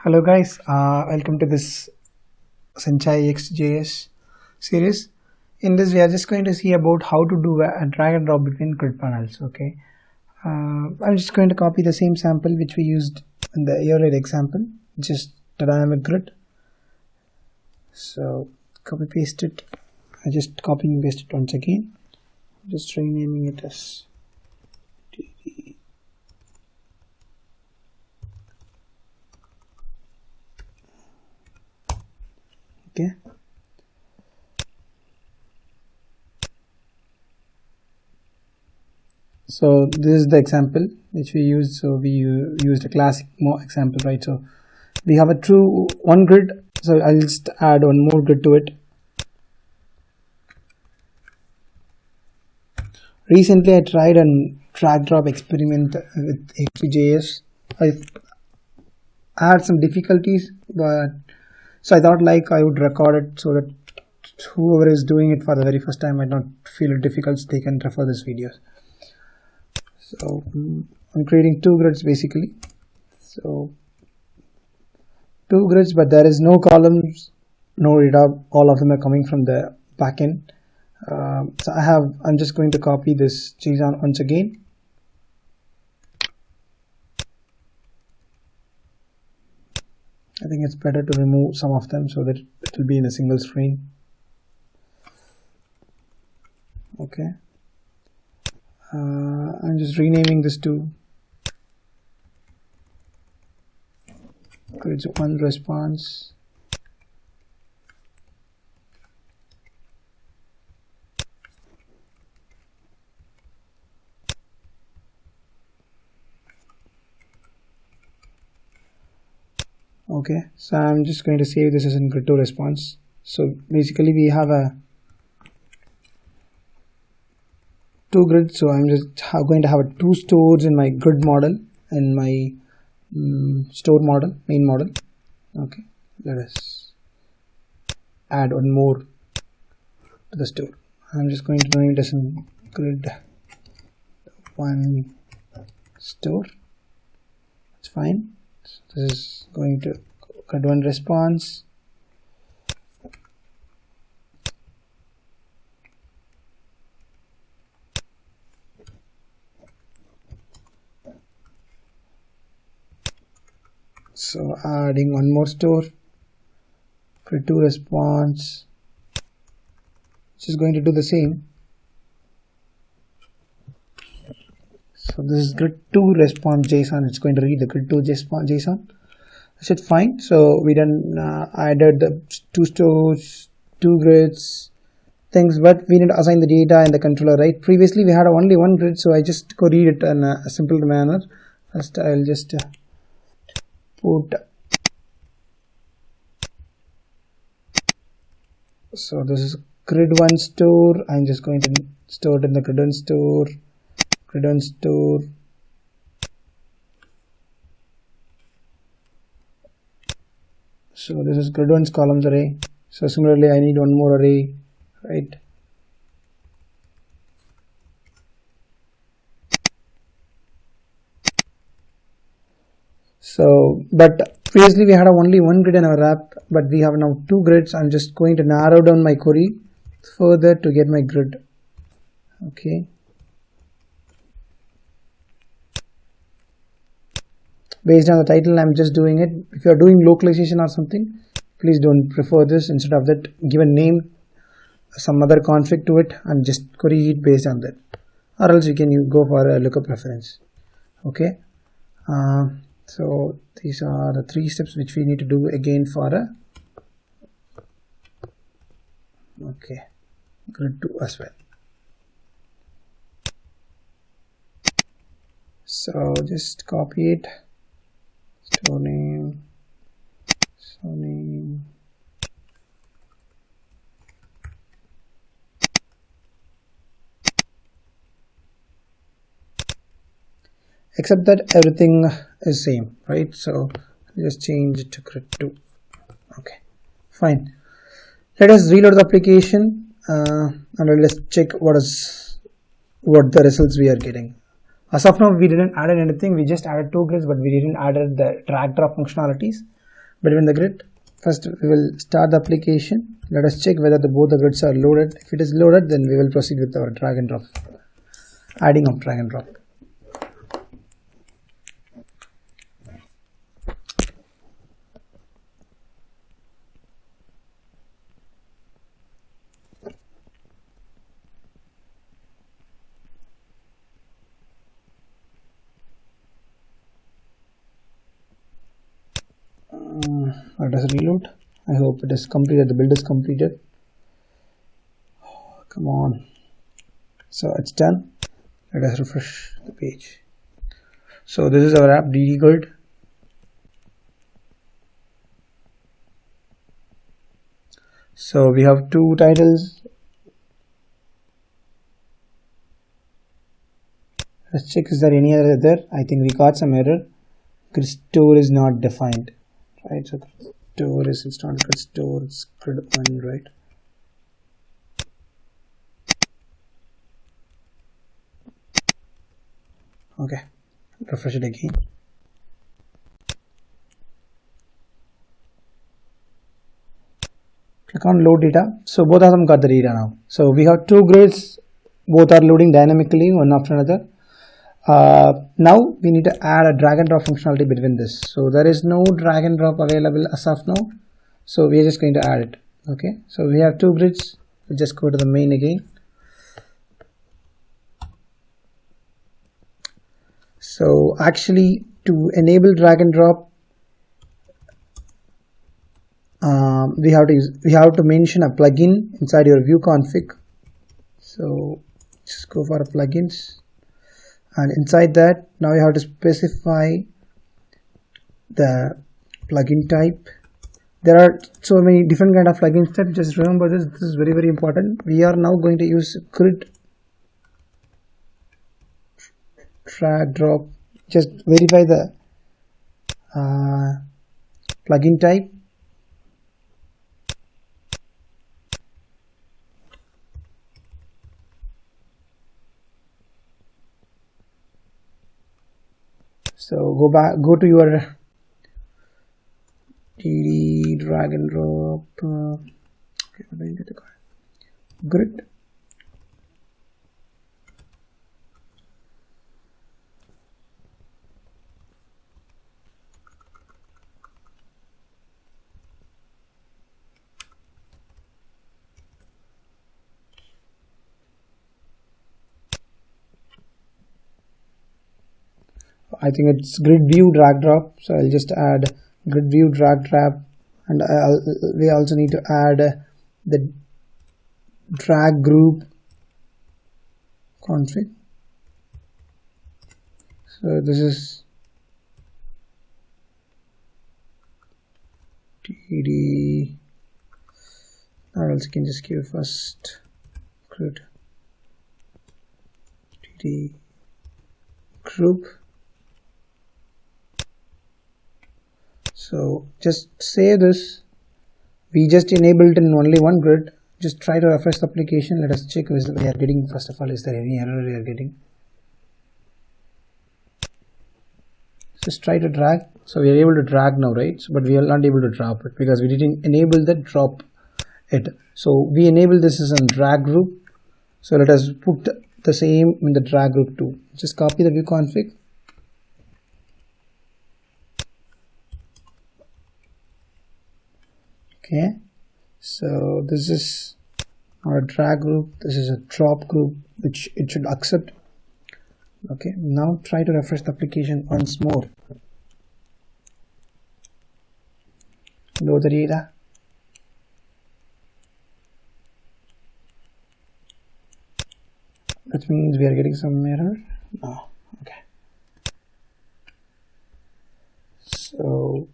Hello guys, welcome to this Sencha ExtJS series. In this we are just going to see about how to do a drag and drop between grid panels. Okay, I'm just going to copy the same sample which we used in the earlier example, just the dynamic grid. So copy paste it. I just copy and paste it once again, just renaming it as okay. So this is the example which we used. So we used a classic example, right? So we have a true one grid. So I'll just add one more grid to it. Recently I tried a drag drop experiment with ExtJS. I had some difficulties, but so I thought like I would record it so that whoever is doing it for the very first time might not feel it difficult, so they can refer this video. So I'm creating two grids basically. So two grids, but there is no columns, no data. All of them are coming from the backend. So I'm just going to copy this JSON once again. I think it's better to remove some of them so that it will be in a single screen. Okay. I'm just renaming this to grids one response. Okay, so I'm just going to save this as in grid 2 response. So basically we have a two grids, so I'm just going to have two stores in my grid model and my store model, main model. Okay, let us add one more to the store. I'm just going to name it as in grid one store. It's fine. So this is going to grid one response. So adding one more store, grid 2 response, which is going to do the same. So this is grid 2 response JSON. It's going to read the grid 2 JSON. That's it, fine. So we then added the two stores, two grids, things, but we need to assign the data in the controller, right? Previously we had only one grid, so I just go read it in a simple manner. First I'll just put, so this is grid 1 store. I'm just going to store it in the grid 1 store, grid 1 store. So this is grid 1's columns array. So similarly I need one more array, right? So, but previously we had only one grid in our app, but we have now two grids. I'm just going to narrow down my query further to get my grid. Okay. Based on the title, I'm just doing it. If you are doing localization or something, please don't prefer this. Instead of that, give a name, some other config to it, and just query it based on that. Or else you can go for a lookup reference. Okay. So these are the three steps which we need to do again for a grid 2 as well. So just copy it, store name, except that everything is same, right? So just change it to grid 2. Okay, fine. Let us reload the application and let's check what the results we are getting. As of now, we didn't add anything. We just added two grids, but we didn't add the drag drop functionalities. between the grid. First we will start the application. Let us check whether both the grids are loaded. If it is loaded, then we will proceed with our drag and drop, adding of drag and drop. Does it reload? I hope it is completed. The build is completed. Come on. So it's done. Let us refresh the page. So this is our app DD Grid. So we have two titles. Let's check, is there any error there? I think we got some error. Grid store is not defined. Right, so store is, it's not grid store, it's grid one, right? Okay, refresh it again. Click on load data. So both of them got the data now. So we have two grids, both are loading dynamically one after another. Now we need to add a drag and drop functionality between this. So there is no drag and drop available as of now, so we are just going to add it. Okay, so we have two grids. We'll just go to the main again. So actually, to enable drag and drop, we have to mention a plugin inside your view config. So just go for plugins. And inside that, now you have to specify the plugin type. There are so many different kind of plugin types. Just remember this. This is very, very important. We are now going to use grid drag drop. Just verify the plugin type. So go to your DD drag and drop. Okay, what do you get to go? Grid. I think it's grid view drag drop, so I'll just add grid view drag drop, and we also need to add the drag group config. So this is DD, or else you can just give first grid DD group. So just save this. We just enabled in only one grid. Just try to refresh the application. Let us check if we are getting, first of all, is there any error we are getting. Just try to drag. So we are able to drag now, right? But we are not able to drop it because we didn't enable the drop it. So we enable this as a drag group. So let us put the same in the drag group too. Just copy the view config. Okay, so this is our drag group, this is a drop group which it should accept. Okay, now try to refresh the application once more. Load the data. That means we are getting some error. No, okay. So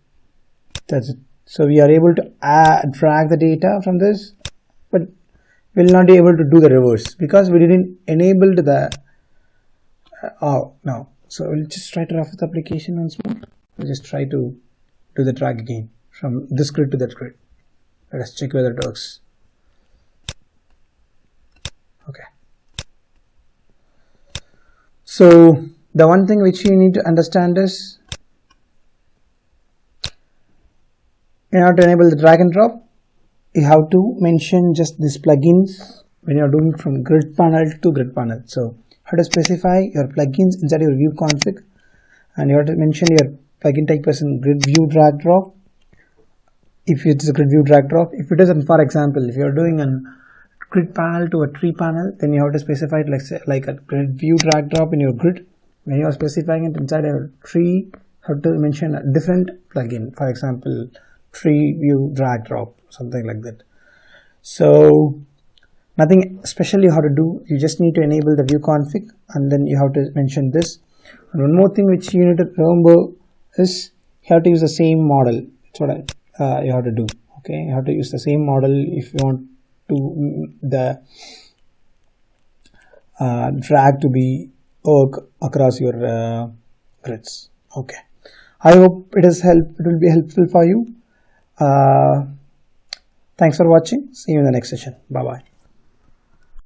that's it. So we are able to drag the data from this, but we'll not be able to do the reverse because we didn't enable the no. So we'll just try to refresh the application once more. We'll just try to do the drag again from this grid to that grid. Let us check whether it works. Okay. So the one thing which you need to understand is in order to enable the drag and drop, you have to mention just these plugins when you are doing from grid panel to grid panel. So you have to specify your plugins inside your view config, and you have to mention your plugin type as in grid view drag drop. If it's a grid view drag drop, if it isn't, for example, if you're doing a grid panel to a tree panel, then you have to specify it like a grid view drag drop in your grid. When you are specifying it inside a tree, you have to mention a different plugin, for example, tree view drag drop, something like that. So nothing special you have to do, you just need to enable the view config, and then you have to mention this. And one more thing which you need to remember is you have to use the same model. That's what you have to do. Okay, you have to use the same model if you want to the drag to be work across your grids. Okay, I hope it will be helpful for you. Thanks for watching. See you in the next session. Bye bye.